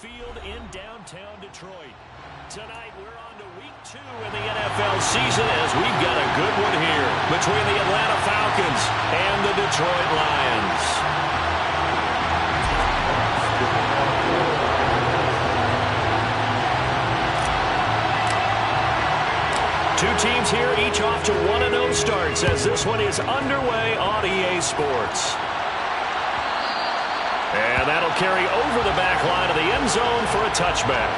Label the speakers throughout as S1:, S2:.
S1: Field in downtown Detroit. Tonight, we're on to week 2 in the NFL season as we've got a good one here between the Atlanta Falcons and the Detroit Lions. Two teams here, each off to 1-0 starts as this one is underway on EA Sports. And that'll carry over the back line of the end zone for a touchback.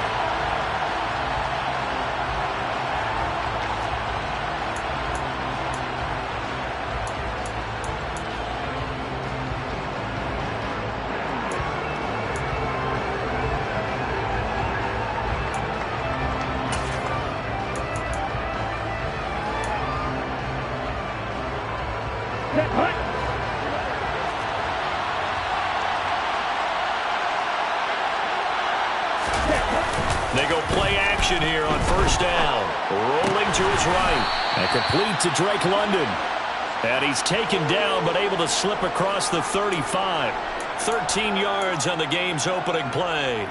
S1: They go play action here on first down. Rolling to his right. And complete to Drake London. And he's taken down but able to slip across the 35. 13 yards on the game's opening play.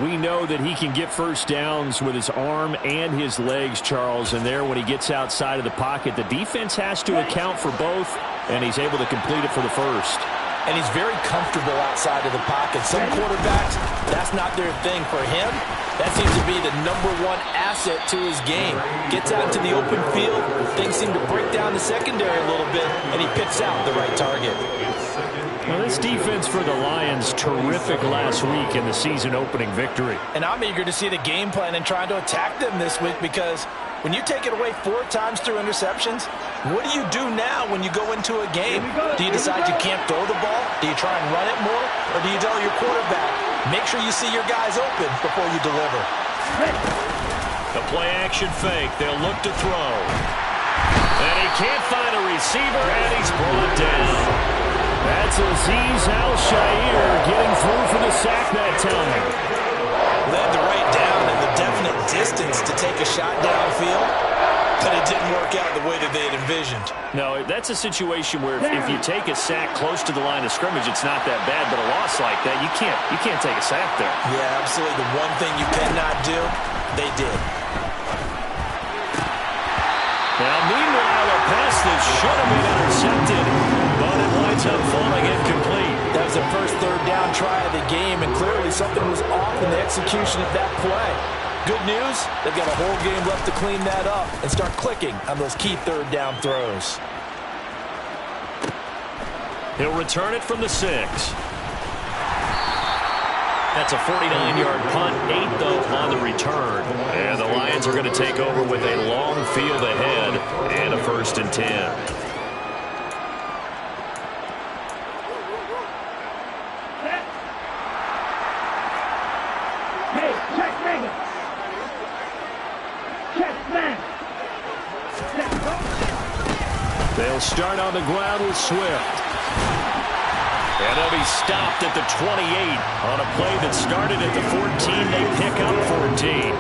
S2: We know that he can get first downs with his arm and his legs, Charles. And there when he gets outside of the pocket, the defense has to account for both. And he's able to complete it for the first.
S3: And he's very comfortable outside of the pocket. Some quarterbacks, that's not their thing. For him, that seems to be the #1 asset to his game. Gets out into the open field, things seem to break down the secondary a little bit, and he picks out the right target.
S2: Well, this defense for the Lions, terrific last week in the season-opening victory.
S3: And I'm eager to see the game plan and trying to attack them this week because when you take it away 4 times through interceptions, what do you do now when you go into a game? Do you decide you can't throw the ball? Do you try and run it more? Or do you tell your quarterback, make sure you see your guys open before you deliver?
S1: The play-action fake. They'll look to throw. And he can't find a receiver, and he's brought down.
S2: That's Azeez Al-Shaair getting through for the sack that time.
S3: Led the right down and the definite distance to take a shot downfield, but it didn't work out the way that they had envisioned.
S2: No, that's a situation where if you take a sack close to the line of scrimmage, it's not that bad, but a loss like that, you can't take a sack there.
S3: Yeah, absolutely. The one thing you cannot do, they did.
S1: Now, meanwhile, a pass that should have been intercepted, but it winds up falling incomplete.
S3: That was the first third down try of the game, and clearly something was off in the execution of that play. Good news, they've got a whole game left to clean that up and start clicking on those key third down throws.
S1: He'll return it from the 6. That's a 49-yard punt, 8 though on the return. And the Lions are going to take over with a long field ahead and a 1st and 10.
S4: Hey, check man. Check man.
S1: They'll start on the ground with Swift. And they'll be stopped at the 28 on a play that started at the 14. They pick up 14.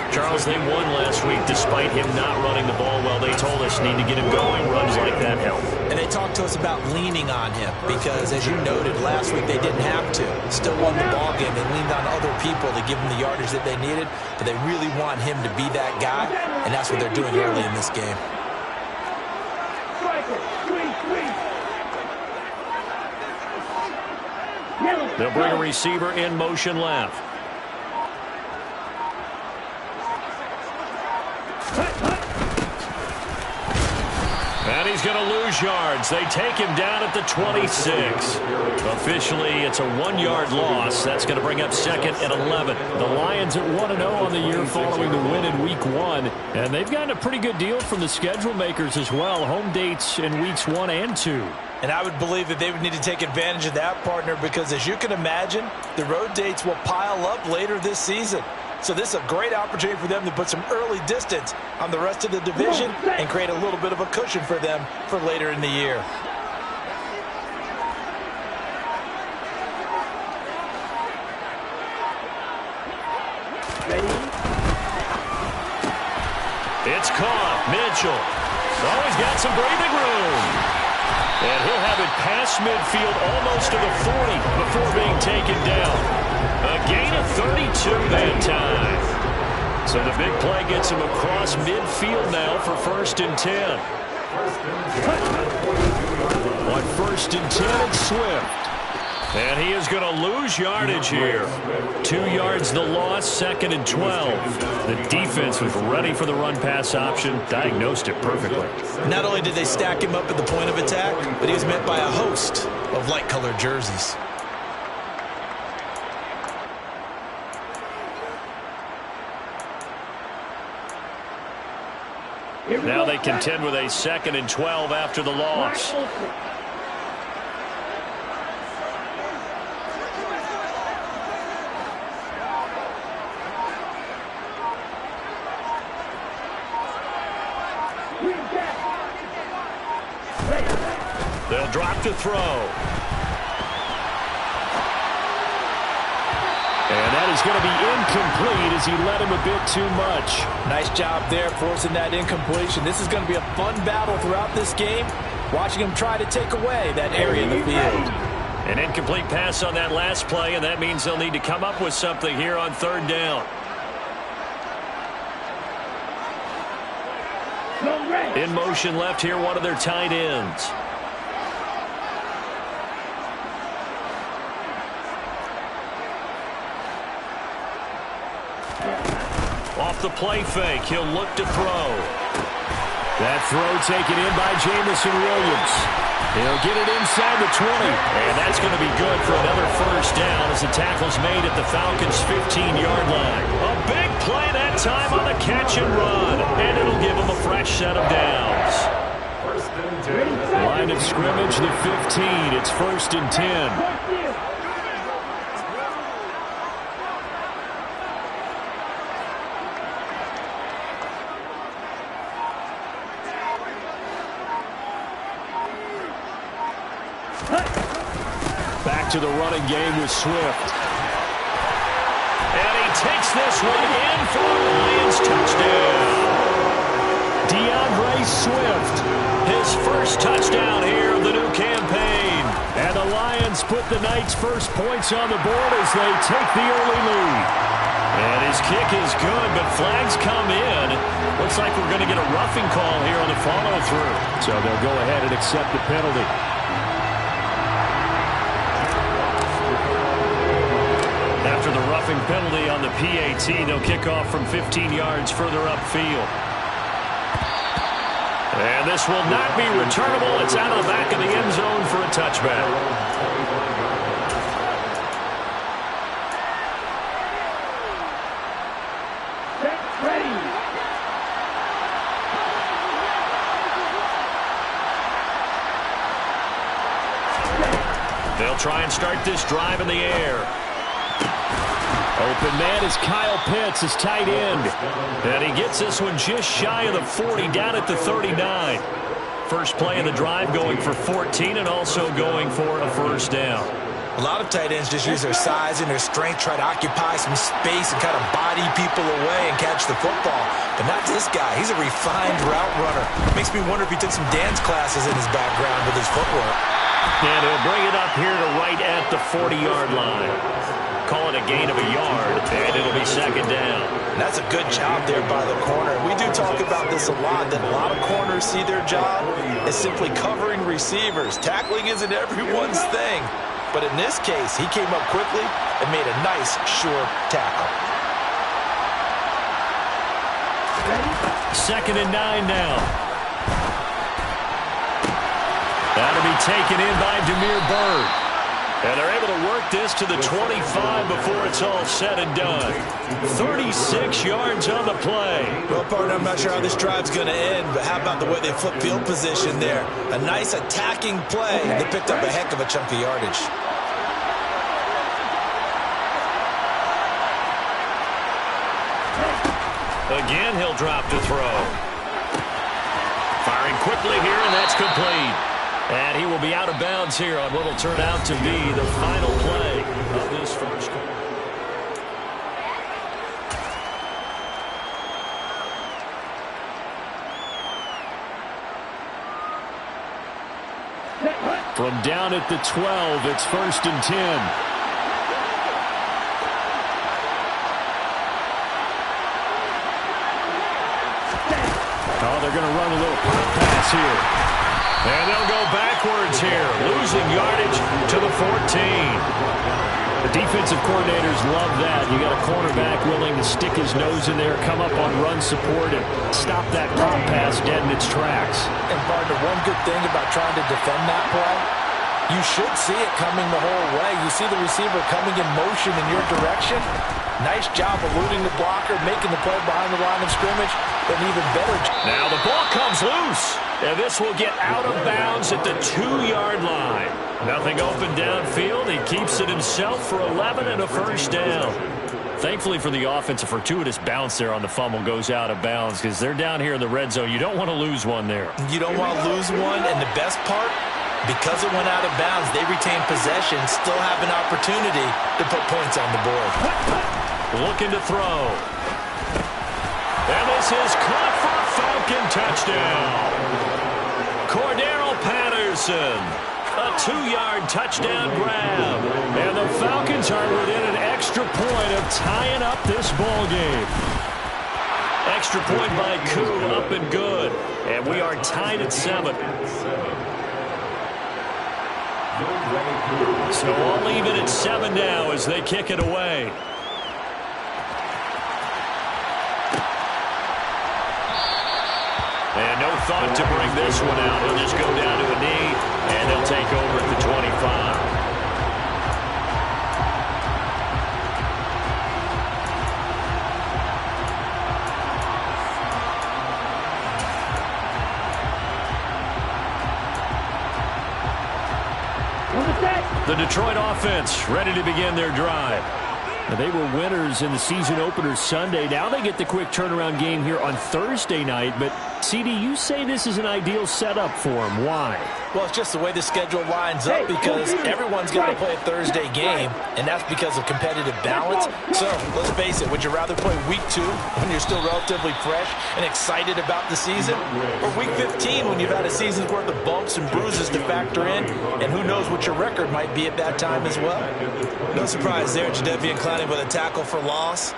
S1: Charles, they won last week despite him not running the ball well. They told us need to get him going. Runs like that help.
S3: And they talked to us about leaning on him because, as you noted, last week they didn't have to. Still won the ball game. They leaned on other people to give them the yardage that they needed, but they really want him to be that guy, and that's what they're doing early in this game.
S1: They'll bring a receiver in motion left. And he's going to lose yards. They take him down at the 26. Officially, it's a 1-yard loss. That's going to bring up 2nd and 11.
S2: The Lions at 1-0 on the year following the win in Week 1. And they've gotten a pretty good deal from the schedule makers as well. Home dates in Weeks 1 and 2.
S3: And I would believe that they would need to take advantage of that, partner, because as you can imagine, the road dates will pile up later this season. So this is a great opportunity for them to put some early distance on the rest of the division and create a little bit of a cushion for them for later in the year.
S1: It's caught. Mitchell. Oh, he's got some breathing room. And he'll have it past midfield almost to the 40 before being taken down. A gain of 32 that time. So the big play gets him across midfield now for 1st and 10. On 1st and 10, it's Swift. And he is going to lose yardage here. 2 yards the loss, 2nd and 12. The defense was ready for the run-pass option, diagnosed it perfectly.
S3: Not only did they stack him up at the point of attack, but he was met by a host of light-colored jerseys.
S1: Now they contend with a 2nd and 12 after the loss. They'll drop to throw. And that is going to be incomplete as he led him a bit too much.
S3: Nice job there forcing that incompletion. This is going to be a fun battle throughout this game. Watching him try to take away that area of the field.
S1: An incomplete pass on that last play, and that means they'll need to come up with something here on 3rd down. In motion left here, one of their tight ends. Off the play fake, he'll look to throw. That throw taken in by Jameson Williams. He'll get it inside the 20. And that's going to be good for another 1st down as the tackle's made at the Falcons' 15-yard line. A big play that time on the catch and run. And it'll give them a fresh set of downs. Line of scrimmage, the 15. It's 1st and 10. Back to the running game with Swift. And he takes this one in for a Lions touchdown. DeAndre Swift, his 1st touchdown here of the new campaign. And the Lions put the Knights' first points on the board as they take the early lead. And his kick is good, but flags come in. Looks like we're going to get a roughing call here on the follow-through.
S2: So they'll go ahead and accept the penalty.
S1: After the roughing penalty on the PAT, they'll kick off from 15 yards further upfield. And this will not be returnable. It's out of the back of the end zone for a touchback. They'll try and start this drive in the air.
S2: Open man is Kyle Pitts, his tight end.
S1: And he gets this one just shy of the 40, down at the 39. First play of the drive going for 14 and also going for a 1st down.
S3: A lot of tight ends just use their size and their strength, try to occupy some space and kind of body people away and catch the football. But not this guy. He's a refined route runner. Makes me wonder if he took some dance classes in his background with his footwork.
S1: And he'll bring it up here to right at the 40-yard line. Call it a gain of a yard, and it'll be 2nd down.
S3: And that's a good job there by the corner. We do talk about this a lot, that a lot of corners see their job as simply covering receivers. Tackling isn't everyone's thing. But in this case, he came up quickly and made a nice, sure tackle.
S1: 2nd and 9 now. That'll be taken in by Damiere Byrd. And they're able to work this to the 25 before it's all said and done. 36 yards on the play.
S3: Well, partner, I'm not sure how this drive's going to end, but how about the way they flip field position there? A nice attacking play that picked up a heck of a chunk of yardage.
S1: Again, he'll drop to throw. Firing quickly here, and that's complete. And he will be out of bounds here on what will turn out to be the final play of this first quarter. From down at the 12, it's 1st and 10.
S2: Oh, they're going to run a little pop pass here. And they'll go backwards here, losing yardage to the 14. The defensive coordinators love that. You got a cornerback willing to stick his nose in there, come up on run support, and stop that pop pass dead in its tracks.
S3: And, partner, one good thing about trying to defend that play, you should see it coming the whole way. You see the receiver coming in motion in your direction. Nice job eluding the blocker, making the play behind the line of scrimmage, but an even better job.
S2: Now the ball comes loose, and this will get out of bounds at the 2-yard line. Nothing open downfield. He keeps it himself for 11 and a first down. Thankfully for the offense, a fortuitous bounce there on the fumble goes out of bounds because they're down here in the red zone. You don't want to lose one there.
S3: You don't want to lose one, and the best part, because it went out of bounds, they retain possession, still have an opportunity to put points on the board.
S2: Looking to throw. And this is caught for a Falcon touchdown. Cordero Patterson. A 2-yard touchdown grab. And the Falcons are within an extra point of tying up this ball game. Extra point by Koo, up and good. And we are tied at 7. So I'll leave it at 7 now as they kick it away. And no thought to bring this one out. He'll just go down to a knee, and they'll take over at the 25. The Detroit offense ready to begin their drive. Now, they were winners in the season opener Sunday. Now they get the quick turnaround game here on Thursday night. But, CD, you say this is an ideal setup for them. Why?
S3: Well, it's just the way the schedule lines up because everyone's got to play a Thursday game, and that's because of competitive balance. So, let's face it, would you rather play week 2 when you're still relatively fresh and excited about the season, or week 15 when you've had a season's worth of bumps and bruises to factor in, and who knows what your record might be at that time as well? No surprise there, Jadeveon Clowney with a tackle for loss.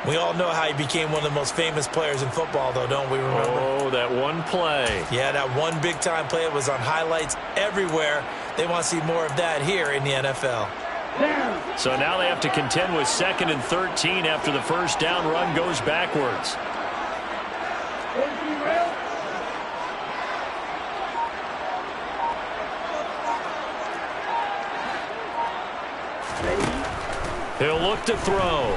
S3: We all know how he became one of the most famous players in football, though, don't we remember?
S2: Oh, that one play.
S3: Yeah, that one big-time play was on highlights everywhere. They want to see more of that here in the NFL.
S2: So now they have to contend with 2nd and 13 after the first down run goes backwards. He'll look to throw.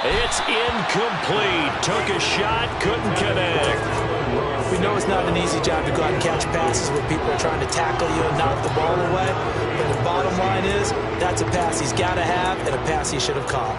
S2: It's incomplete. Took a shot, couldn't connect.
S3: We know it's not an easy job to go out and catch passes where people are trying to tackle you and knock the ball away. But the bottom line is, that's a pass he's got to have and a pass he should have caught.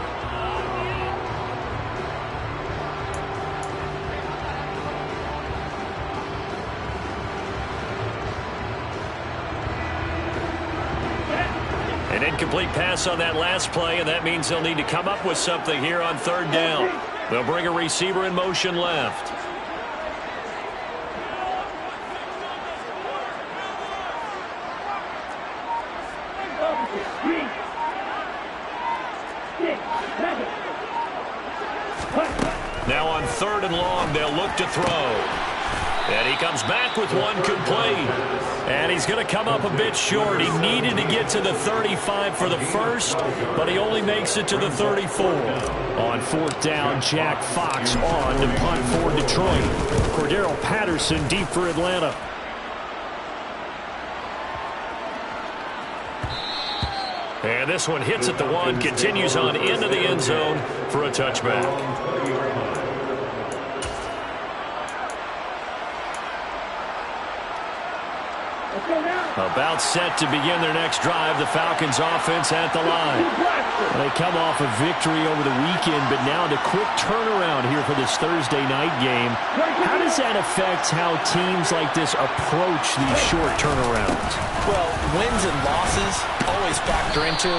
S2: An incomplete pass on that last play, and that means they'll need to come up with something here on 3rd down. They'll bring a receiver in motion left. Now on 3rd and long, they'll look to throw. And he comes back with one complete. And he's going to come up a bit short. He needed to get to the 35 for the first, but he only makes it to the 34. On 4th down, Jack Fox on to punt for Detroit. Cordero Patterson deep for Atlanta. And this one hits at the 1, continues on into the end zone for a touchback. About set to begin their next drive. The Falcons offense at the line. They come off a victory over the weekend, but now the quick turnaround here for this Thursday night game. How does that affect how teams like this approach these short turnarounds?
S3: Well, wins and losses always factor into,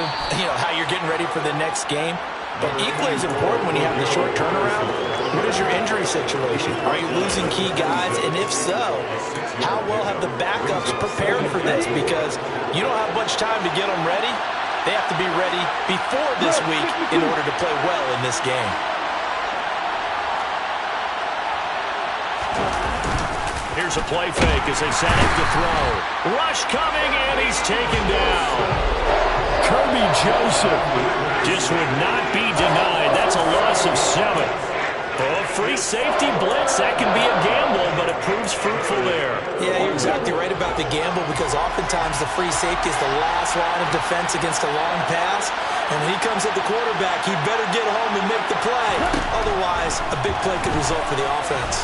S3: how you're getting ready for the next game. But equally as important when you have the short turnaround, what is your injury situation? Are you losing key guys? And if so, how well have the backups prepared for this? Because you don't have much time to get them ready. They have to be ready before this week in order to play well in this game.
S2: Here's a play fake as they set up to throw. Rush coming, and he's taken down. Kirby Joseph just would not be denied. That's a loss of 7. Oh, free safety blitz, that can be a gamble, but it proves fruitful there.
S3: Yeah, you're exactly right about the gamble because oftentimes the free safety is the last line of defense against a long pass. And when he comes at the quarterback, he better get home and make the play. Otherwise, a big play could result for the offense.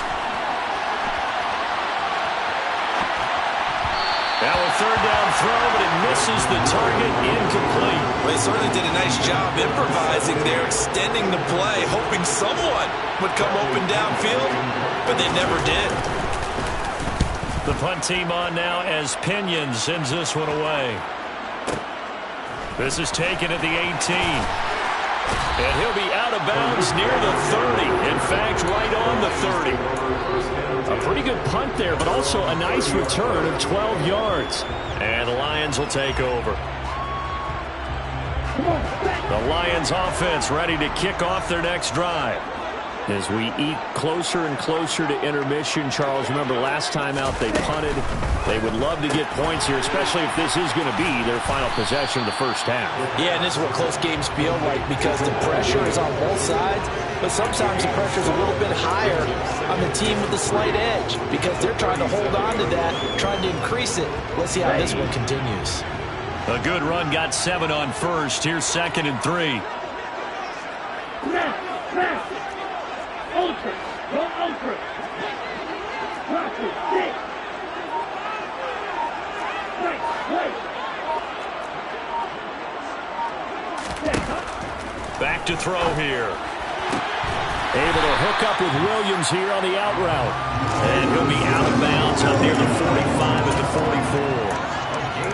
S2: Now a third down throw, but it misses the target, incomplete.
S3: Well, they certainly did a nice job improvising there, extending the play, hoping someone would come open downfield, but they never did.
S2: The punt team on now as Pinion sends this one away. This is taken at the 18. And he'll be out of bounds near the 30. In fact, right on the 30. A pretty good punt there, but also a nice return of 12 yards. And the Lions will take over. The Lions offense ready to kick off their next drive. As we eat closer and closer to intermission, Charles, remember last time out they punted. They would love to get points here, especially if this is going to be their final possession of the first half.
S3: Yeah, and this is what close games feel like because the pressure is on both sides, but sometimes the pressure is a little bit higher on the team with the slight edge because they're trying to hold on to that, trying to increase it. Let's see how this one continues.
S2: A good run got 7 on first. Here's 2nd and 3.
S4: Ultra. Go ultra. Drop it. Sit.
S2: Back to throw here. Able to hook up with Williams here on the out route. And he'll be out of bounds up near the 45 at the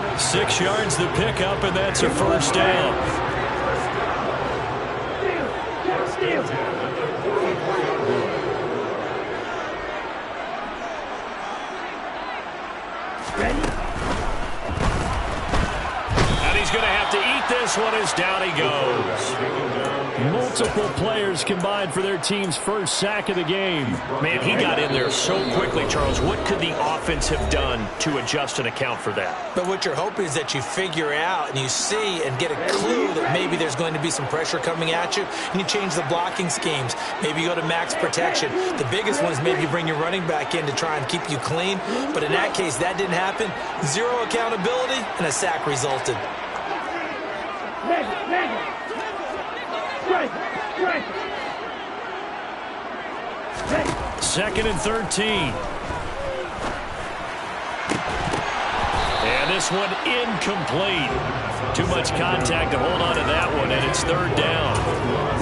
S2: 44. 6 yards the pickup, and that's a first down. And he's going to have to eat this one as down he goes. Multiple players combined for their team's first sack of the game. Man, he got in there so quickly, Charles. What could the offense have done to adjust and account for that?
S3: But what you're hoping is that you figure out and you see and get a clue that maybe there's going to be some pressure coming at you, and you change the blocking schemes. Maybe you go to max protection. The biggest one is maybe you bring your running back in to try and keep you clean. But in that case, that didn't happen. 0 accountability, and a sack resulted.
S2: Second and 13. And this one incomplete. Too much contact to hold on to that one, and it's 3rd down.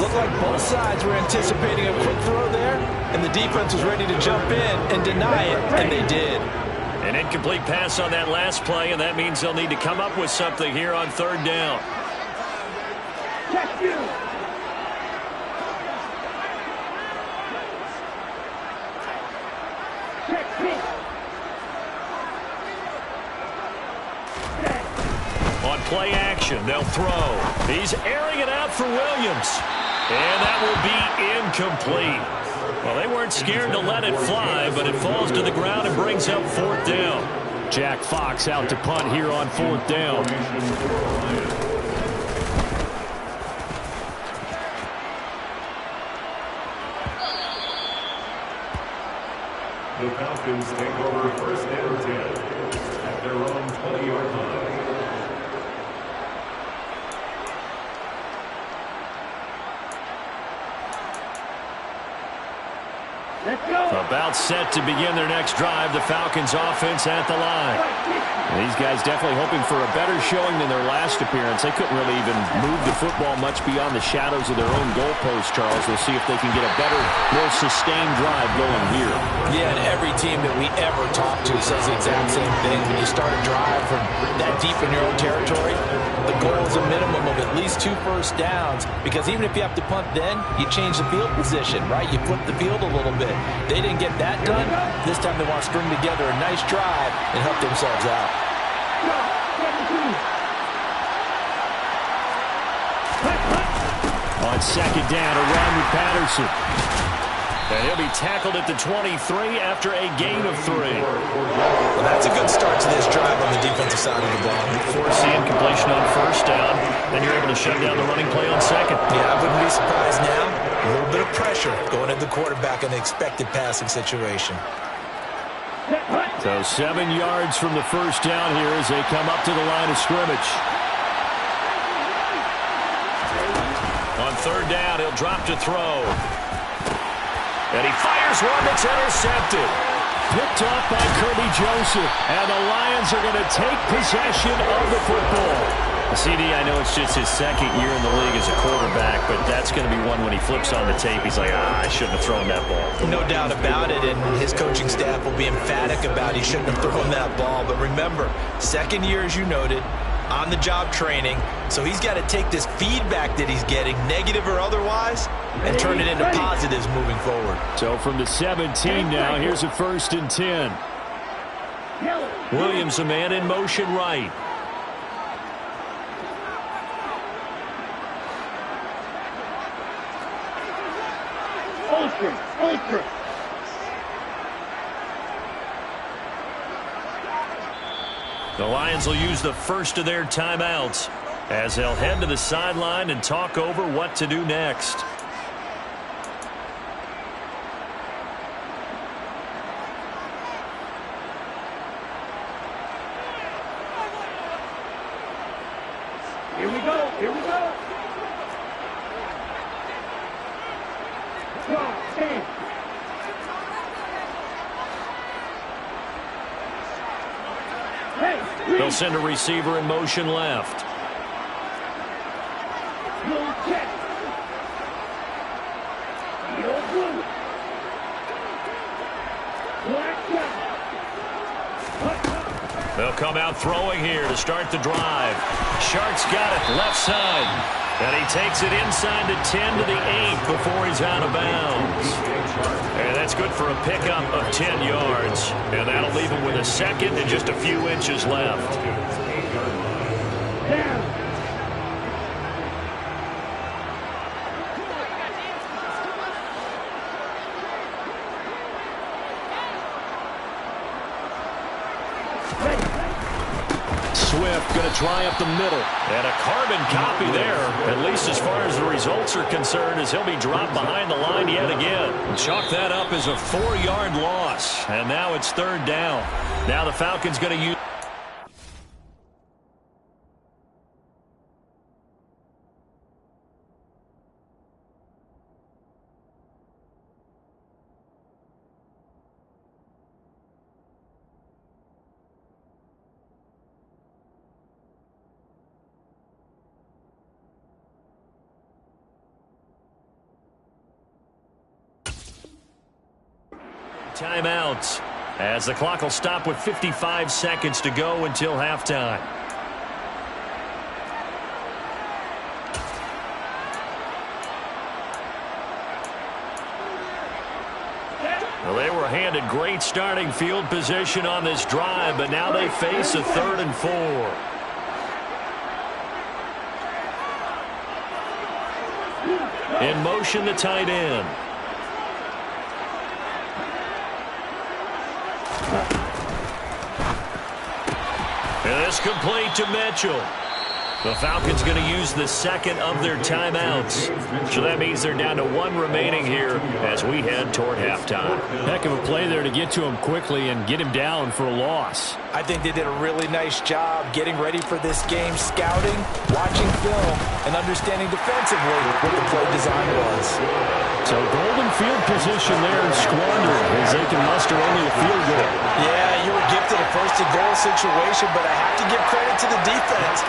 S3: Looked like both sides were anticipating a quick throw there, and the defense was ready to jump in and deny it, and they did.
S2: An incomplete pass on that last play, and that means they'll need to come up with something here on 3rd down.
S4: Check you.
S2: On play action, they'll throw. He's airing it out for Williams. And that will be incomplete. Well, they weren't scared to let it fly, but it falls to the ground and brings up 4th down. Jack Fox out to punt here on 4th down.
S5: The Falcons take over 1st and 10 at their own 20-yard line.
S4: Let's go.
S2: About set to begin their next drive. The Falcons offense at the line. And these guys definitely hoping for a better showing than their last appearance. They couldn't really even move the football much beyond the shadows of their own goalpost, Charles. We'll see if they can get a better, more sustained drive going here.
S3: Yeah, and every team that we ever talk to says the exact same thing. When you start a drive from that deep in your own territory, the goal is a minimum of at least 2 first downs, because even if you have to punt then, you change the field position, right? You flip the field a little bit. They didn't get that done. This time they want to string together a nice drive and help themselves out.
S2: On 2nd down, a run with Patterson.
S1: And he'll be tackled at the 23 after a gain of 3.
S3: Well, that's a good start to this drive on the defensive side of the ball.
S1: Forcing incompletion on first down. Then you're able to shut down the running play on second.
S3: Yeah, I wouldn't be surprised now. A little bit of pressure going at the quarterback in the expected passing situation.
S1: So 7 yards from the first down here as they come up to the line of scrimmage.
S2: On third down, he'll drop to throw. And he fires one that's intercepted.
S1: Picked off by Kirby Joseph. And the Lions are going to take possession of the football. CD, I know it's just his second year in the league as a quarterback, but that's going to be one when he flips on the tape. He's like, I shouldn't have thrown that ball.
S3: No doubt about it, and his coaching staff will be emphatic about he shouldn't have thrown that ball. But remember, second year, as you noted, on-the-job training, so he's got to take this feedback that he's getting, negative or otherwise, and turn it into positives moving forward.
S1: So from the 17 now, here's a 1st and 10.
S2: Williams, a man in motion right.
S4: Ultra.
S2: The Lions will use the first of their timeouts as they'll head to the sideline and talk over what to do next.
S4: Here we go.
S2: They'll send a receiver in motion left. They'll come out throwing here to start the drive. Shark's got it left side. And he takes it inside the 10 to the 8 before he's out of bounds. And that's good for a pickup of 10 yards. And that'll leave him with a second and just a few inches left.
S1: Swift going to try up the middle.
S2: And a carbon copy there, at least as far as the results are concerned, as he'll be dropped behind the line yet again. Chalk that up as a 4-yard loss. And now it's third down. Now the Falcons going to use... timeouts as the clock will stop with 55 seconds to go until halftime. Well, they were handed great starting field position on this drive, but now they face a 3rd and 4. In motion, the tight end. And it's complete to Mitchell. The Falcons going to use the second of their timeouts. So that means they're down to 1 remaining here as we head toward halftime.
S1: Heck of a play there to get to him quickly and get him down for a loss.
S3: I think they did a really nice job getting ready for this game, scouting, watching film, and understanding defensively what the play design was.
S1: So golden field position there and squandered as they can muster only a field goal.
S3: Yeah, you were gifted a first-and-goal situation, but I have to give credit to the defense.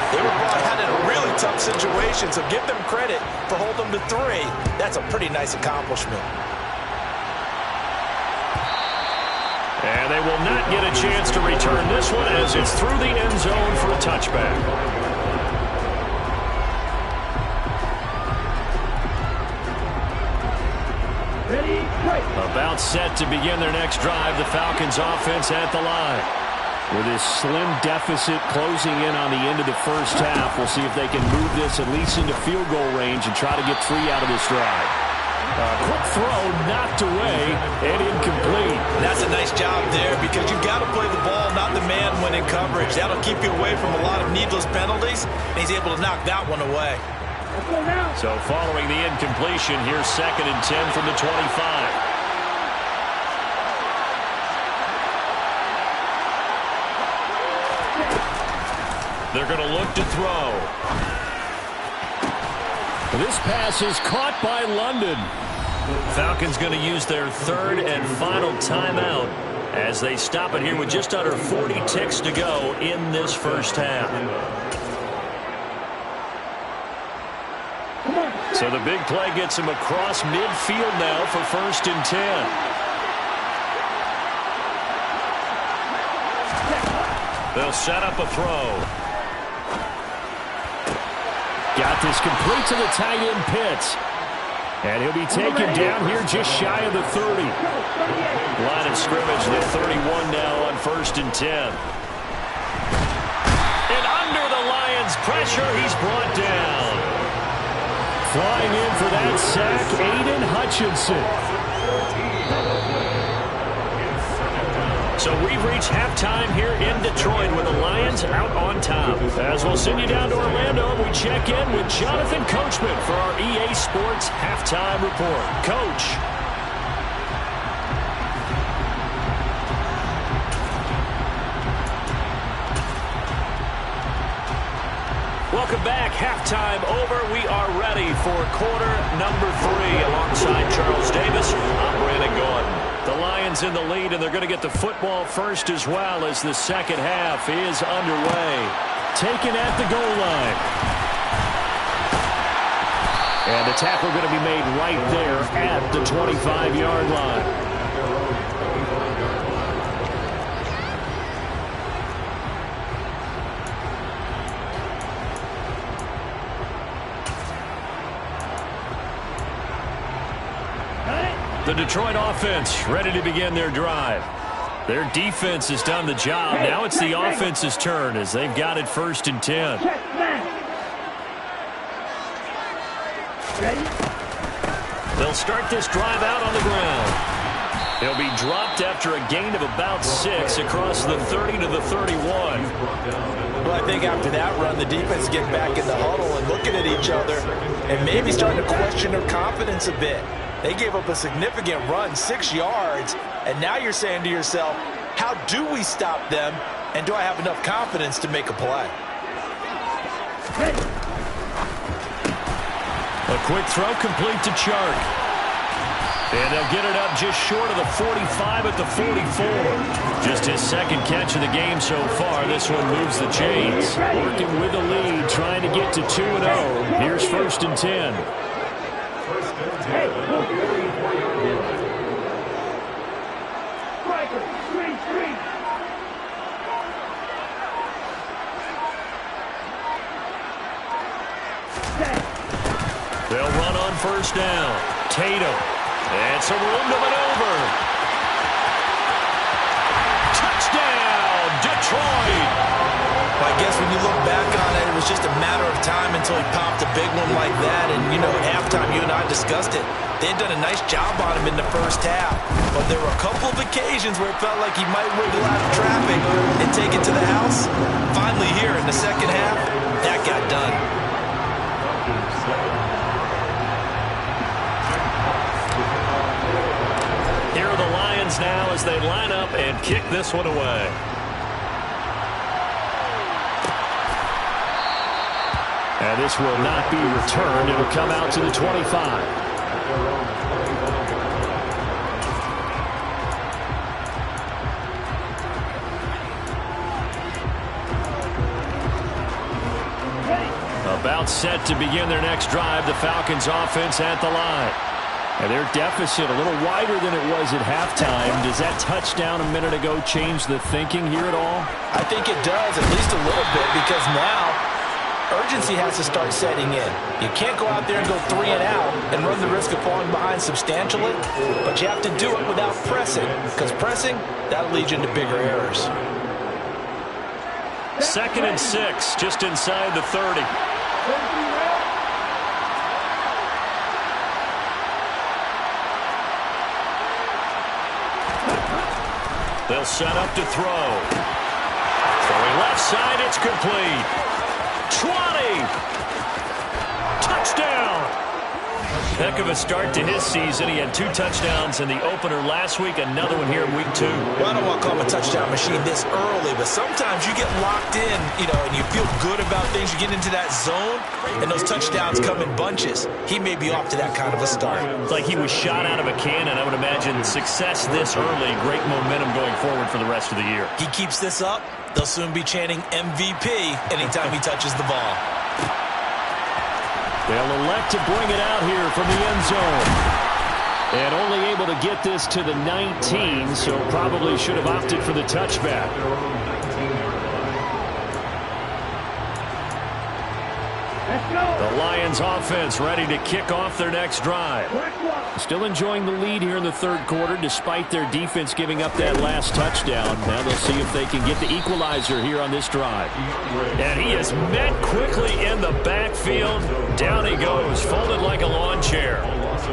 S3: They were brought out in a really tough situation, so give them credit for holding them to 3. That's a pretty nice accomplishment.
S2: And they will not get a chance to return this one as it's through the end zone for a touchback. About set to begin their next drive, the Falcons offense at the line.
S1: With this slim deficit closing in on the end of the first half, we'll see if they can move this at least into field goal range and try to get 3 out of this drive.
S2: Quick throw knocked away and incomplete.
S3: That's a nice job there because you've got to play the ball, not the man when in coverage. That'll keep you away from a lot of needless penalties, and he's able to knock that one away.
S1: So following the incompletion, here's 2nd and 10 from the 25. They're going to look to throw.
S2: This pass is caught by London.
S1: Falcons going to use their 3rd and final timeout as they stop it here with just under 40 ticks to go in this first half. So the big play gets him across midfield now for 1st and 10. They'll set up a throw.
S2: Got this complete to the tight end Pitts. And he'll be taken down here just shy of the 30.
S1: Line of scrimmage, the 31 now on 1st and 10. And under the Lions' pressure, he's brought down.
S2: Flying in for that sack, Aiden Hutchinson.
S1: So we've reached halftime here in Detroit with the Lions out on top. As we'll send you down to Orlando, we check in with Jonathan Coachman for our EA Sports Halftime Report. Coach. Welcome back. Halftime over. We are ready for quarter number 3 alongside Charles Davis. I'm Brandon Gordon. The Lions in the lead, and they're going to get the football first as well as the second half is underway.
S2: Taken at the goal line. And the tackle going to be made right there at the 25-yard line.
S1: The Detroit offense ready to begin their drive. Their defense has done the job. Now it's the offense's turn as they've got it 1st and 10. They'll start this drive out on the ground. He'll be dropped after a gain of about 6 across the 30 to the 31.
S3: Well, I think after that run, the defense get back in the huddle and looking at each other and maybe starting to question their confidence a bit. They gave up a significant run, 6 yards, and now you're saying to yourself, how do we stop them, and do I have enough confidence to make a play?
S1: A quick throw complete to Chark. And they'll get it up just short of the 45 at the 44. Just his 2nd catch of the game so far. This one moves the chains.
S2: Working with a lead, trying to get to 2-0. Here's 1st and 10.
S1: They'll run on 1st down. Tatum. And some room to maneuver. Touchdown, Detroit.
S3: Well, I guess when you look back on it, it was just a matter of time until he popped a big one like that. And, you know, at halftime, you and I discussed it. They had done a nice job on him in the first half. But there were a couple of occasions where it felt like he might wiggle out of traffic and take it to the house. Finally here in the second half, that got done.
S1: Here are the Lions now as they line up and kick this one away.
S2: And this will not be returned. It'll come out to the 25.
S1: About set to begin their next drive, the Falcons offense at the line.
S2: And their deficit a little wider than it was at halftime. Does that touchdown a minute ago change the thinking here at all?
S3: I think it does, at least a little bit, because now urgency has to start setting in. You can't go out there and go 3 and out and run the risk of falling behind substantially, but you have to do it without pressing, because pressing, that'll lead you into bigger errors.
S1: 2nd and 6, just inside the 30.
S2: They'll set up to throw. Throwing left side, it's complete. 20! Touchdown! Heck of a start to his season. He had 2 touchdowns in the opener last week, another one here in week 2.
S3: Well, I don't want to call him a touchdown machine this early, but sometimes you get locked in, and you feel good about things. You get into that zone, and those touchdowns come in bunches. He may be off to that kind of a start.
S2: It's like he was shot out of a cannon. I would imagine success this early, great momentum going forward for the rest of the year.
S3: He keeps this up, they'll soon be chanting MVP anytime he touches the ball.
S1: They'll elect to bring it out here from the end zone. And only able to get this to the 19, so probably should have opted for the touchback. The Lions offense ready to kick off their next drive. Still enjoying the lead here in the third quarter despite their defense giving up that last touchdown. Now they'll see if they can get the equalizer here on this drive.
S2: And he is met quickly in the backfield. Down he goes, folded like a lawn chair.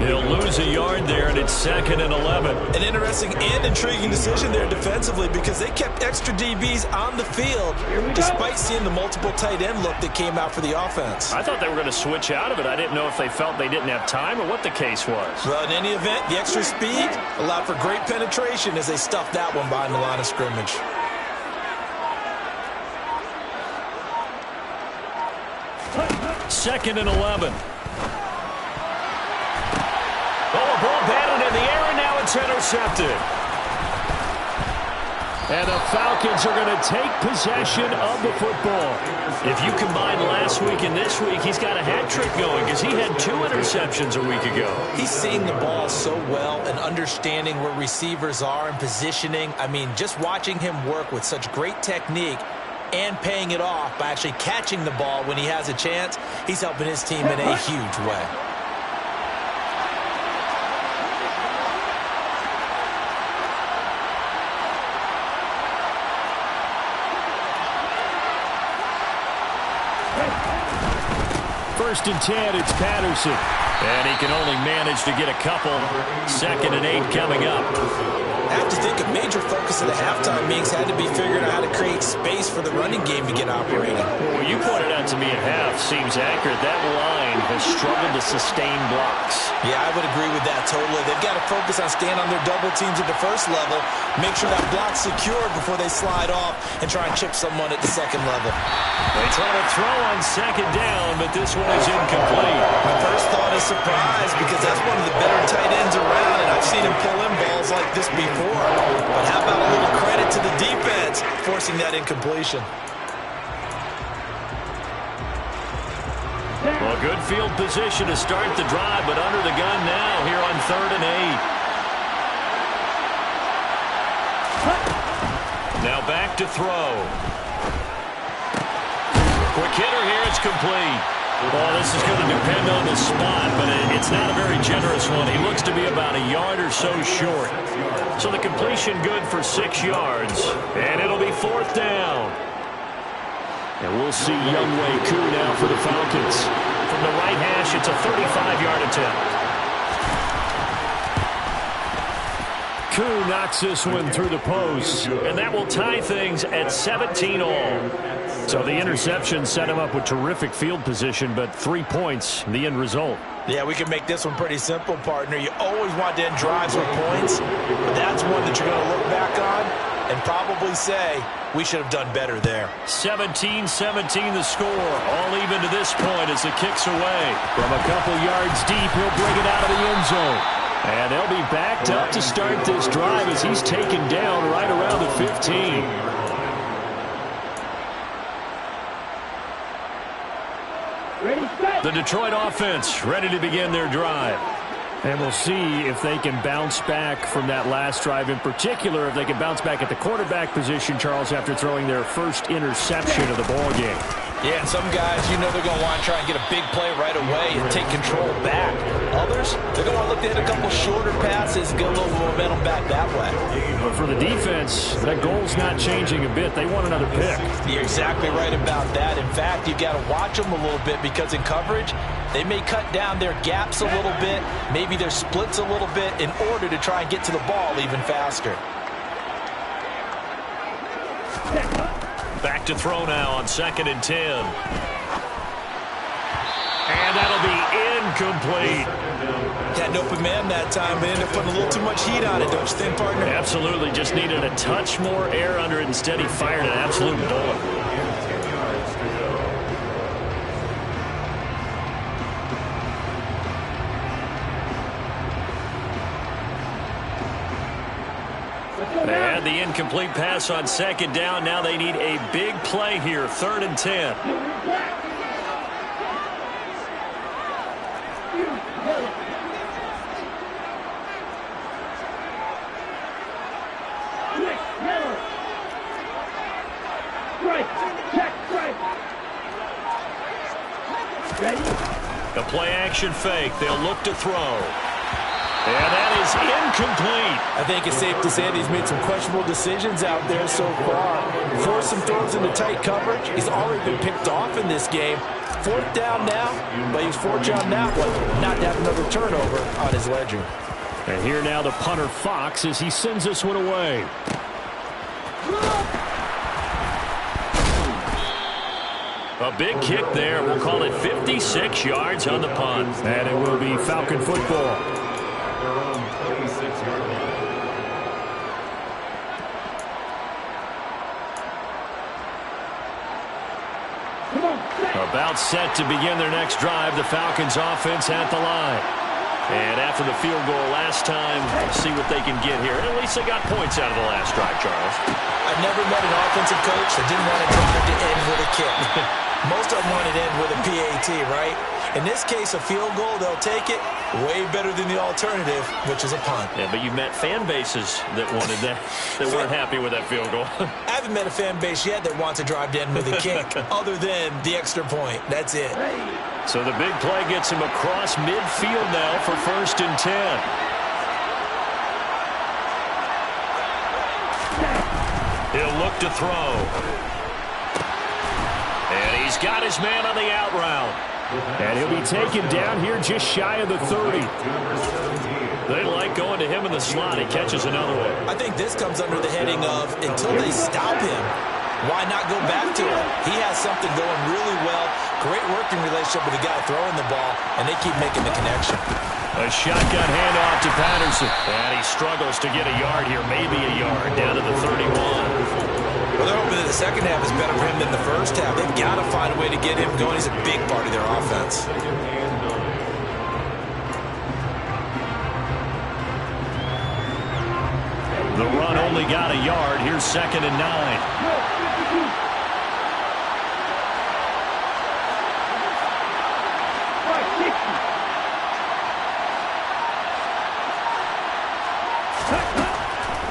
S2: He'll lose a yard there, and it's 2nd and 11.
S3: An interesting and intriguing decision there defensively because they kept extra DBs on the field despite seeing the multiple tight end look that came out for the offense.
S2: I thought they were going to switch out of it. I didn't know if they felt they didn't have time or what the case was.
S3: Well, in any event, the extra speed allowed for great penetration as they stuffed that one behind the line of scrimmage.
S2: Second and 11. Oh, ball batted in the air, and now it's intercepted.
S1: And the Falcons are going to take possession of the football.
S2: If you combine last week and this week, he's got a hat trick going because he had 2 interceptions a week ago.
S3: He's seeing the ball so well and understanding where receivers are and positioning. I mean, just watching him work with such great technique and paying it off by actually catching the ball when he has a chance, he's helping his team in a huge way.
S1: First and 10, it's Patterson.
S2: And he can only manage to get a couple. 2nd and 8 coming up.
S3: I have to think a major focus of the halftime meetings had to be figuring out how to create space for the running game to get operating.
S2: Well, you pointed out to me at half seems accurate. That line has struggled to sustain blocks.
S3: Yeah, I would agree with that totally. They've got to focus on staying on their double teams at the first level, make sure that block's secured before they slide off and try and chip someone at the second level.
S2: They try to throw on 2nd down, but this one is incomplete.
S3: My first thought is surprise because that's one of the better tight ends around, and I've seen him pull in balls like this before. But how about a little credit to the defense forcing that incompletion?
S2: Well, good field position to start the drive, but under the gun now here on 3rd and 8. Now back to throw. Quick hitter here, it's complete. Well, this is going to depend on the spot, but it's not a very generous one. He looks to be about a yard or so short. So the completion good for 6 yards, and it'll be 4th down.
S1: And we'll see Younghoe Koo now for the Falcons.
S2: From the right hash, it's a 35-yard attempt.
S1: Koo knocks this one through the post.
S2: And that will tie things at 17 all.
S1: So the interception set him up with terrific field position, but 3 points, the end result.
S3: Yeah, we can make this one pretty simple, partner. You always want to end drives with points, but that's one that you're going to look back on and probably say, we should have done better there.
S2: 17-17 the score. All even to this point as the kick's away.
S1: From a couple yards deep, he'll bring it out of the end zone. And they'll be backed up to start this drive as he's taken down right around the 15.
S2: The Detroit offense ready to begin their drive.
S1: And we'll see if they can bounce back from that last drive. In particular, if they can bounce back at the quarterback position, Charles, after throwing their first interception of the ball game.
S3: Yeah, and some guys, you know they're going to want to try and get a big play right away and take control back. Others, they're going to want to look to hit a couple shorter passes and get a little momentum back that way.
S1: But for the defense, that goal's not changing a bit. They want another pick.
S3: You're exactly right about that. In fact, you've got to watch them a little bit because in coverage, they may cut down their gaps a little bit, maybe their splits a little bit in order to try and get to the ball even faster.
S2: to throw now on 2nd and 10. And that'll be incomplete.
S3: Had an open man that time, but ended up putting a little too much heat on it, don't you think, partner?
S2: Absolutely. Just needed a touch more air under it. Instead, he fired an absolute bullet. They had the incomplete pass on 2nd down. Now they need a big play here, 3rd and 10. The play action fake. They'll look to throw. And that is incomplete.
S3: I think it's safe to say that he's made some questionable decisions out there so far. Forced some throws into tight coverage. He's already been picked off in this game. 4th down now, but he's fortunate on that one not to have another turnover on his ledger.
S1: And here now the punter Fox as he sends this one away.
S2: A big kick there. We'll call it 56 yards on the punt.
S1: And it will be Falcon football.
S5: Their own 26-yard line.
S2: About set to begin their next drive. The Falcons offense at the line. And after the field goal last time, see what they can get here. At least they got points out of the last drive, Charles.
S3: I've never met an offensive coach that didn't want to drive to end with a kick. Most of them want it to end with a PAT, right? In this case, a field goal, they'll take it. Way better than the alternative, which is a punt.
S2: Yeah, but you met fan bases that wanted that, that weren't happy with that field goal.
S3: I haven't met a fan base yet that wants to drive to end with a kick, other than the extra point. That's it.
S2: So the big play gets him across midfield now for 1st and 10. He'll look to throw. And he's got his man on the out route.
S1: And he'll be taken down here just shy of the 30.
S2: They like going to him in the slot. He catches another one.
S3: I think this comes under the heading of until they stop him, why not go back to him? He has something going really well. Great working relationship with the guy throwing the ball, and they keep making the connection.
S2: A shotgun handoff to Patterson. And he struggles to get a yard here, maybe a yard, down to the 31.
S3: Well, they're hoping that the second half is better for him than the first half. They've got to find a way to get him going. He's a big part of their offense.
S2: The run only got a yard. Here's 2nd and 9.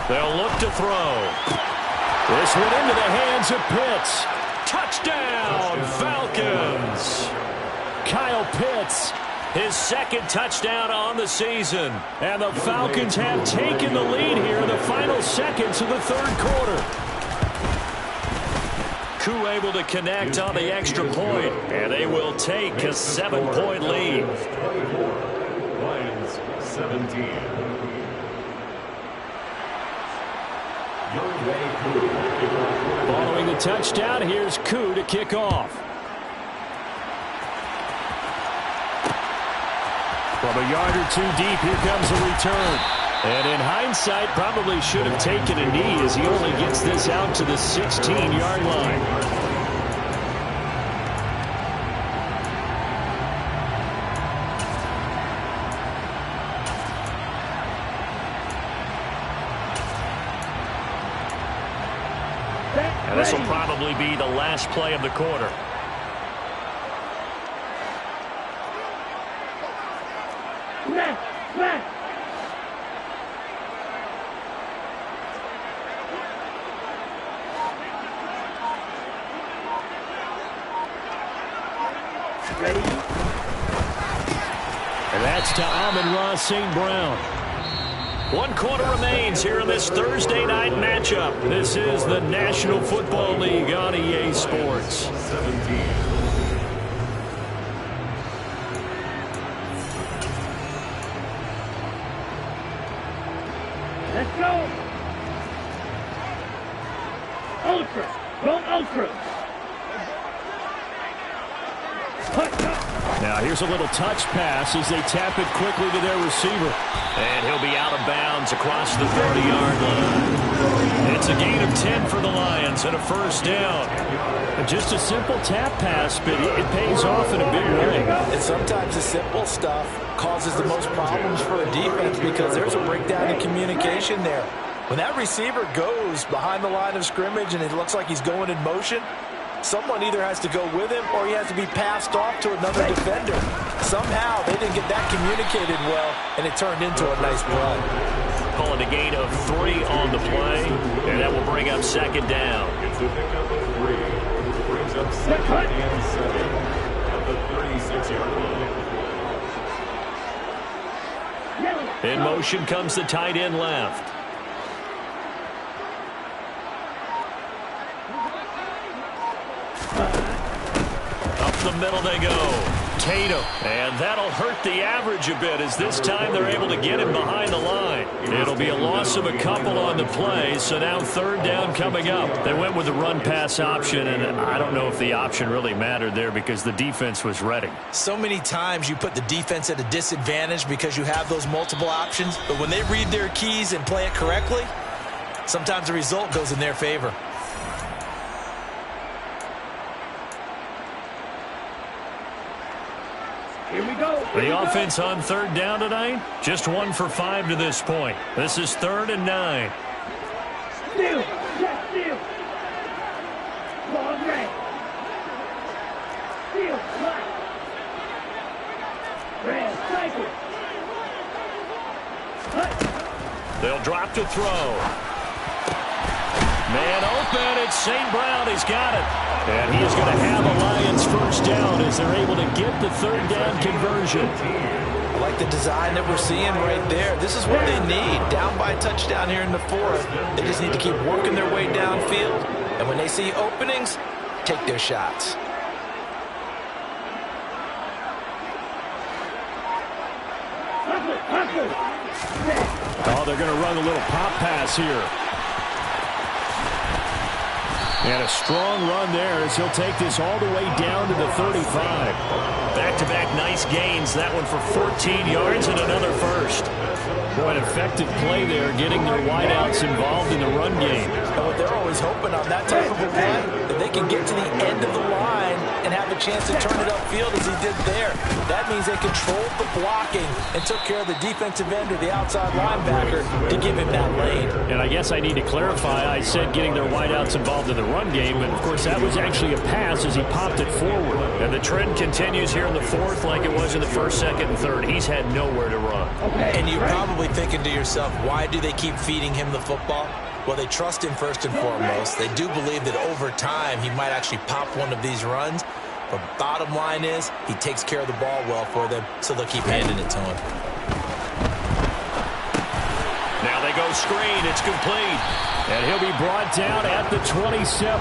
S2: They'll look to throw.
S1: This one into the hands of Pitts.
S2: Touchdown, Falcons.
S1: Kyle Pitts.
S2: His 2nd touchdown on the season.
S1: And the Falcons have taken the lead here in the final seconds of the 3rd quarter.
S2: Koo able to connect on the extra point. And they will take a 7-point lead.
S5: Lions 17.
S1: Following the touchdown, here's Koo to kick off. From a yard or 2 deep, here comes a return. And in hindsight, probably should have taken a knee as he only gets this out to the 16-yard line.
S2: And this will probably be the last play of the quarter.
S1: And that's to Amon-Ra St. Brown.
S2: 1 quarter remains here in this Thursday night matchup. This is the National Football League on EA Sports.
S5: 17.
S4: Let's go. Ultra. Go Ultra.
S1: Now here's a little touch pass as they tap it quickly to their receiver.
S2: And he'll be out of bounds across the 30-yard line.
S1: It's a gain of 10 for the Lions and a first down. Just a simple tap pass, but it pays off in a big way.
S3: And sometimes the simple stuff causes the most problems for a defense because there's a breakdown in communication there. When that receiver goes behind the line of scrimmage and it looks like he's going in motion, someone either has to go with him or he has to be passed off to another defender. Somehow they didn't get that communicated well, and it turned into a nice play.
S2: Calling a gain of 3 on the play, and that will bring up second down.
S5: It's a pickup of 3. Brings up second and 7 at the 36-yard line.
S2: In motion comes the tight end left. Up the middle they go. Tatum. And that'll hurt the average a bit as this time they're able to get him behind the line. It'll be a loss of a couple on the play, so now third down coming up. They went with the run-pass option, and I don't know if the option really mattered there because the defense was ready.
S3: So many times you put the defense at a disadvantage because you have those multiple options, but when they read their keys and play it correctly, sometimes the result goes in their favor.
S4: Here we go.
S2: The offense on third down tonight, just 1 for 5 to this point. This is 3rd and 9.
S4: Steal. Yes, steal. Ball red. Steal. Black. Red. Cycle.
S2: They'll drop to throw. Man open, it's St. Brown. He's got it. And he is going to have a Lions first down as they're able to get the third down conversion.
S3: I like the design that we're seeing right there. This is what they need. Down by a touchdown here in the 4th. They just need to keep working their way downfield. And when they see openings, take their shots.
S1: Oh, they're going to run a little pop pass here. And a strong run there as he'll take this all the way down to the 35.
S2: Back-to-back nice gains. That one for 14 yards and another first.
S1: Boy, an effective play there, getting their wideouts involved in the run game.
S3: But they're always hoping on that type of a play that they can get to the end of the line and have a chance to turn it upfield as he did there. That means they controlled the blocking and took care of the defensive end or the outside linebacker to give him that lane.
S1: And I guess I need to clarify, I said getting their wideouts involved in the run game, but of course that was actually a pass as he popped it forward.
S2: And the trend continues here in the 4th like it was in the 1st, 2nd, and 3rd. He's had nowhere to run.
S3: And you're probably thinking to yourself, why do they keep feeding him the football? Well, they trust him first and foremost. They do believe that over time he might actually pop one of these runs. But bottom line is he takes care of the ball well for them, so they'll keep handing it to him.
S2: Now they go screen. It's complete.
S1: And he'll be brought down at the 27.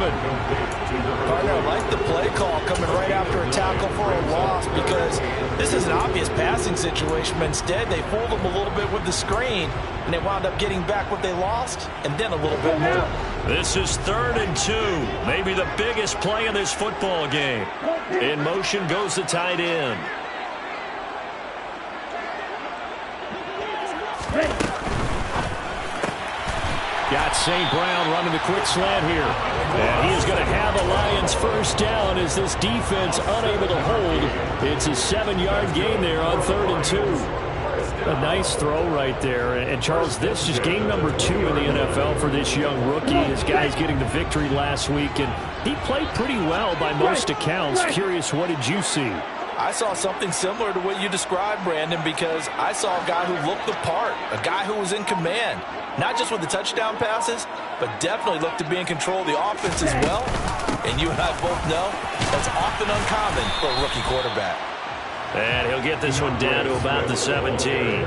S3: Partner, I like the play call coming right after a tackle for a loss because this is an obvious passing situation, but instead they fooled him a little bit with the screen, and they wound up getting back what they lost, and then a little bit more.
S2: This is 3rd and 2. Maybe the biggest play in this football game. In motion goes the tight end.
S1: Got St. Brown running the quick slant here. And he is going to have a Lions first down as this defense unable to hold. It's a 7-yard gain there on 3rd and 2. A nice throw right there. And Charles, this is game number 2 in the NFL for this young rookie. His guys getting the victory last week, and he played pretty well by most accounts. Curious, what did you see?
S3: I saw something similar to what you described, Brandon, because I saw a guy who looked the part, a guy who was in command, not just with the touchdown passes, but definitely looked to be in control of the offense as well. And you and I both know that's often uncommon for a rookie quarterback.
S2: And he'll get this one down to about the 17.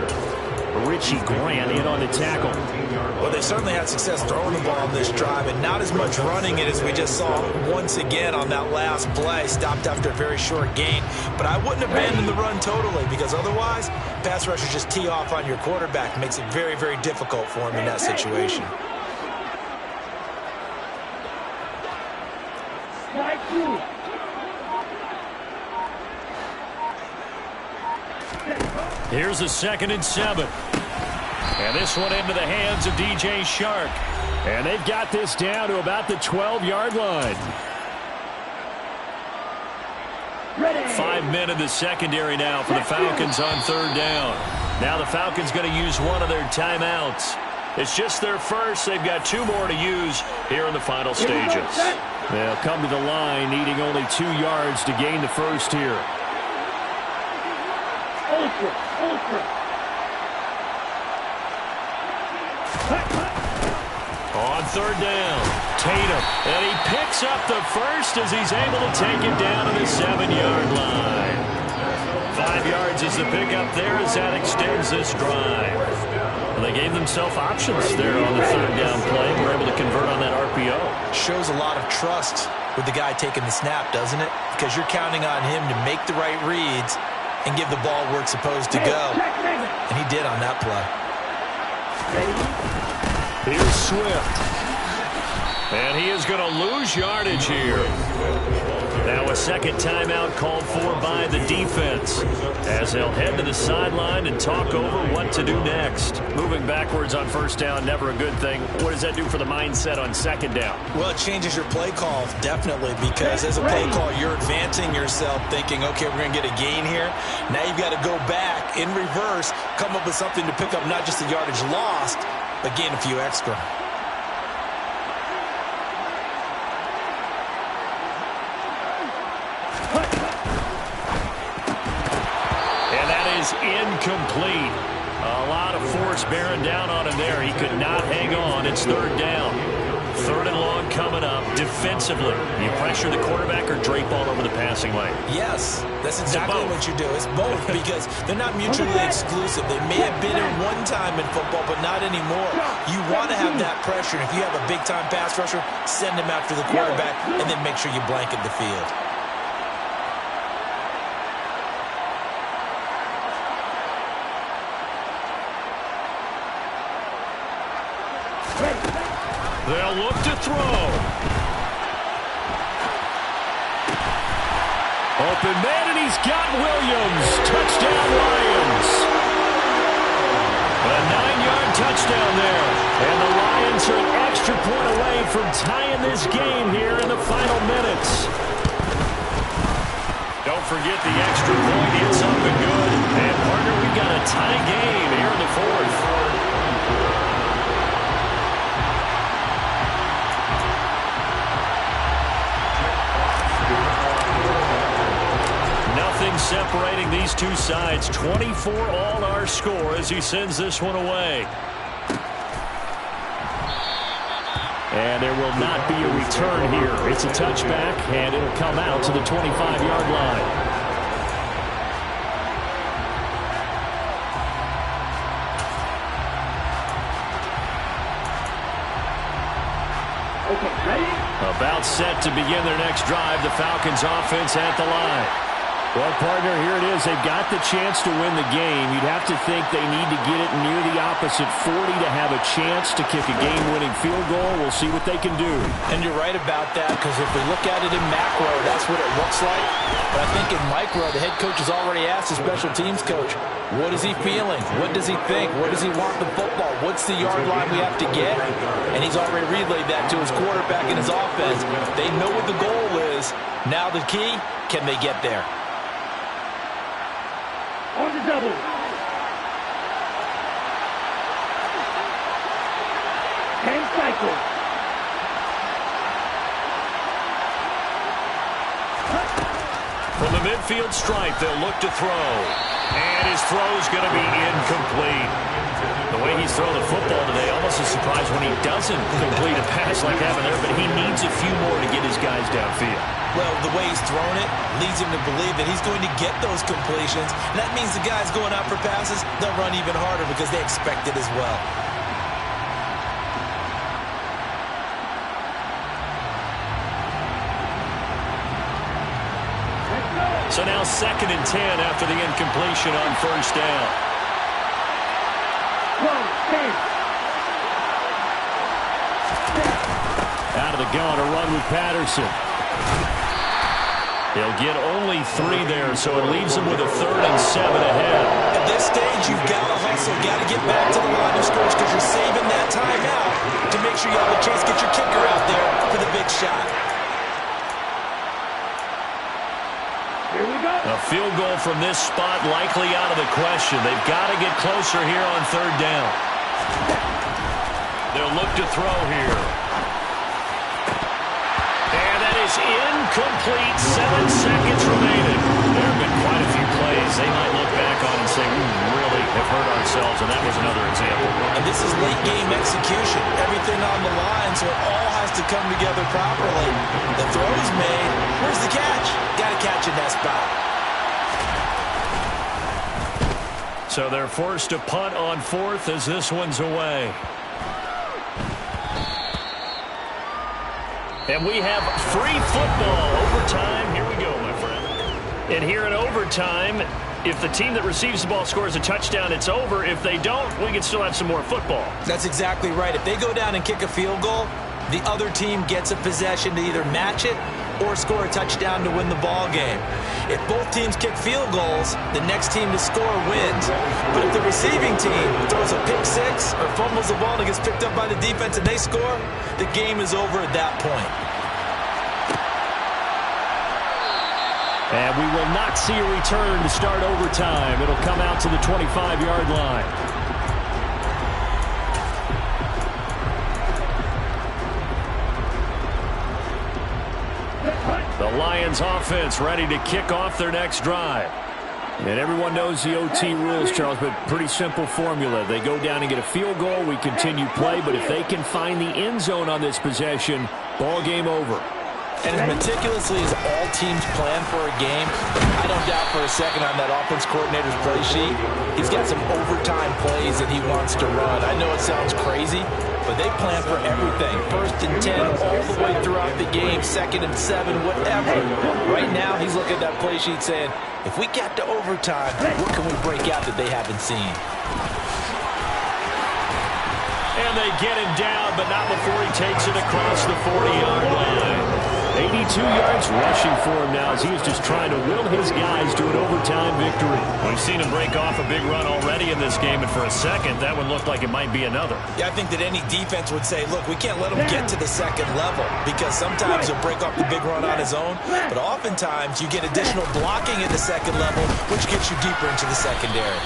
S1: Richie Grant in on the tackle.
S3: Well, they certainly had success throwing the ball on this drive and not as much running it as we just saw once again on that last play. Stopped after a very short gain. But I wouldn't abandon the run totally because otherwise, pass rushers just tee off on your quarterback. Makes it very, very difficult for him in that situation.
S2: Here's a 2nd and 7. And this one into the hands of DJ Chark.
S1: And they've got this down to about the 12-yard line.
S2: 5 men in the secondary now for the Falcons on 3rd down. Now the Falcons going to use one of their timeouts. It's just their first. They've got 2 more to use here in the final stages.
S1: They'll come to the line needing only 2 yards to gain the first here.
S2: On 3rd down, Tatum. And he picks up the first as he's able to take it down to the 7-yard line. 5 yards is the pickup there as that extends this drive. Well, they gave themselves options there on the 3rd down play. We're able to convert on that RPO.
S3: Shows a lot of trust with the guy taking the snap, doesn't it? Because you're counting on him to make the right reads and give the ball where it's supposed to go. And he did on that play.
S2: Here's Swift. And he is going to lose yardage here. Now a 2nd timeout called for by the defense as they'll head to the sideline and talk over what to do next.
S1: Moving backwards on 1st down, never a good thing. What does that do for the mindset on 2nd down?
S3: Well, it changes your play call, definitely, because as a play call, you're advancing yourself thinking, okay, we're going to get a gain here. Now you've got to go back in reverse, come up with something to pick up not just the yardage lost, but gain a few extra.
S2: Incomplete. A lot of force bearing down on him there. He could not hang on. It's 3rd down. 3rd and long coming up. Defensively, you pressure the quarterback or drape all over the passing lane?
S3: Yes, that's exactly what you do. It's both because they're not mutually exclusive. They may have been in one time in football, but not anymore. You want to have that pressure. And if you have a big-time pass rusher, send him after the quarterback and then make sure you blanket the field.
S2: They'll look to throw.
S1: Open man, and he's got Williams. Touchdown, Lions.
S2: A 9-yard touchdown there.
S1: And the Lions are an extra point away from tying this game here in the final minutes.
S2: Don't forget the extra point. It's up and good. And, partner, we've got a tie game here in the 4th. Separating these two sides. 24 all our score as he sends this one away.
S1: And there will not be a return here. It's a touchback, and it'll come out to the 25-yard line. About set to begin their next drive. The Falcons offense at the line. Well, partner, here it is. They've got the chance to win the game. You'd have to think they need to get it near the opposite 40 to have a chance to kick a game-winning field goal. We'll see what they can do.
S3: And you're right about that, because if we look at it in macro, that's what it looks like. But I think in micro, the head coach has already asked the special teams coach, what is he feeling? What does he think? Where does he want the football? What's the yard line we have to get? And he's already relayed that to his quarterback and his offense. They know what the goal is. Now the key, can they get there?
S4: On the double. And cycle.
S2: From the midfield stripe, they'll look to throw. And his throw's going to be incomplete. The way he's thrown the football today, almost a surprise when he doesn't complete a pass like having there, but he needs a few more to get his guys downfield.
S3: Well, the way he's thrown it leads him to believe that he's going to get those completions. And that means the guys going out for passes, they'll run even harder because they expect it as well.
S2: So now 2nd and 10 after the incompletion on 1st down.
S1: Out of the gun, a run with Patterson.
S2: He'll get only 3 there, so it leaves him with a 3rd and 7 ahead.
S3: you've got to hustle, got to get back to the line of scrimmage because you're saving that timeout to make sure you have a chance to get your kicker out there for the big shot.
S4: Here we go.
S2: A field goal from this spot likely out of the question. They've got to get closer here on third down. They'll look to throw here. And that is incomplete. 7 seconds remaining. There have been quite a few plays they might look back on and say, we really have hurt ourselves, and that was another example.
S3: And this is late game execution. Everything on the line, so it all has to come together properly. The throw's made. Where's the catch? Got to catch in that spot.
S2: So they're forced to punt on fourth as this one's away. And we have free football. Overtime. Here we go, my friend. And here in overtime, if the team that receives the ball scores a touchdown, it's over. If they don't, we can still have some more football.
S3: That's exactly right. If they go down and kick a field goal, the other team gets a possession to either match it or score a touchdown to win the ball game. If both teams kick field goals, the next team to score wins. But if the receiving team throws a pick six or fumbles the ball and it gets picked up by the defense and they score, the game is over at that point.
S2: And we will not see a return to start overtime. It'll come out to the 25-yard line. The Lions offense ready to kick off their next drive. And everyone knows the OT rules, Charles, but pretty simple formula. They go down and get a field goal, we continue play, but if they can find the end zone on this possession, ball game over.
S3: And as meticulously as all teams plan for a game, I don't doubt for a second on that offense coordinator's play sheet, he's got some overtime plays that he wants to run. I know it sounds crazy, but they plan for everything. 1st and 10 all the way throughout the game, 2nd and 7, whatever. Right now, he's looking at that play sheet saying, if we get to overtime, what can we break out that they haven't seen?
S2: And they get him down, but not before he takes it across the 40-yard line. 82 yards rushing for him now as he is just trying to will his guys to an overtime victory. We've seen him break off a big run already in this game, and for a second, that one looked like it might be another.
S3: Yeah, I think that any defense would say, look, we can't let him get to the second level because sometimes he'll break off the big run on his own, but oftentimes you get additional blocking at the second level, which gets you deeper into the secondary.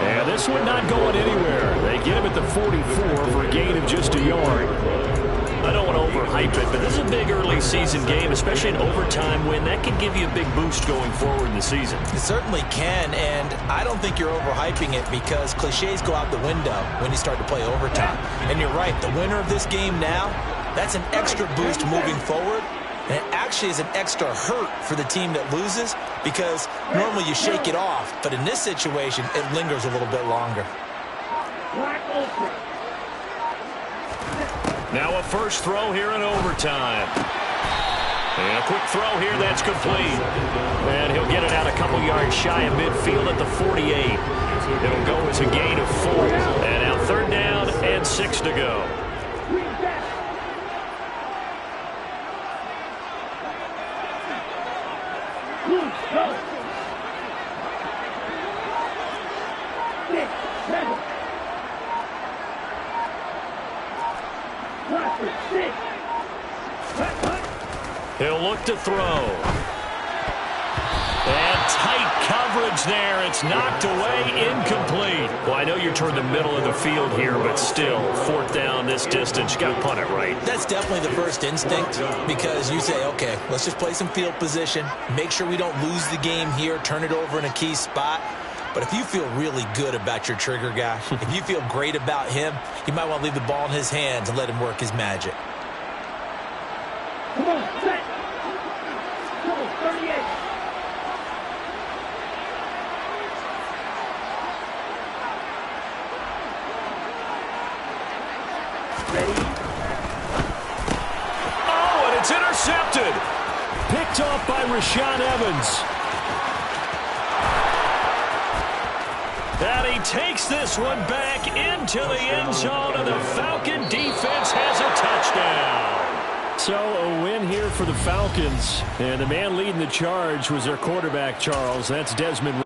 S2: And this one not going anywhere. They get him at the 44 for a gain of just a yard. I don't want to overhype it, but this is a big early season game, especially an overtime win. That can give you a big boost going forward in the season.
S3: It certainly can, and I don't think you're overhyping it because cliches go out the window when you start to play overtime. And you're right, the winner of this game now, that's an extra boost moving forward. And it actually is an extra hurt for the team that loses because normally you shake it off. But in this situation, it lingers a little bit longer.
S2: Now a first throw here in overtime. And a quick throw here that's complete. And he'll get it out a couple yards shy of midfield at the 48. It'll go as a gain of 4. And now 3rd down and 6 to go. He'll look to throw. And tight coverage there. It's knocked away, incomplete. Well, I know you're toward the middle of the field here, but still, 4th down this distance. You got to punt it right.
S3: That's definitely the first instinct because you say, okay, let's just play some field position, make sure we don't lose the game here, turn it over in a key spot. But if you feel really good about your trigger guy, if you feel great about him, you might want to leave the ball in his hands and let him work his magic.
S4: Come on, set. Go, 38. Ready?
S2: Oh, and it's intercepted. Picked off by Rashaan Evans. And he takes this one back into the end zone, and the Falcon defense has a touchdown. So a win here for the Falcons, and the man leading the charge was their quarterback, Charles. That's Desmond.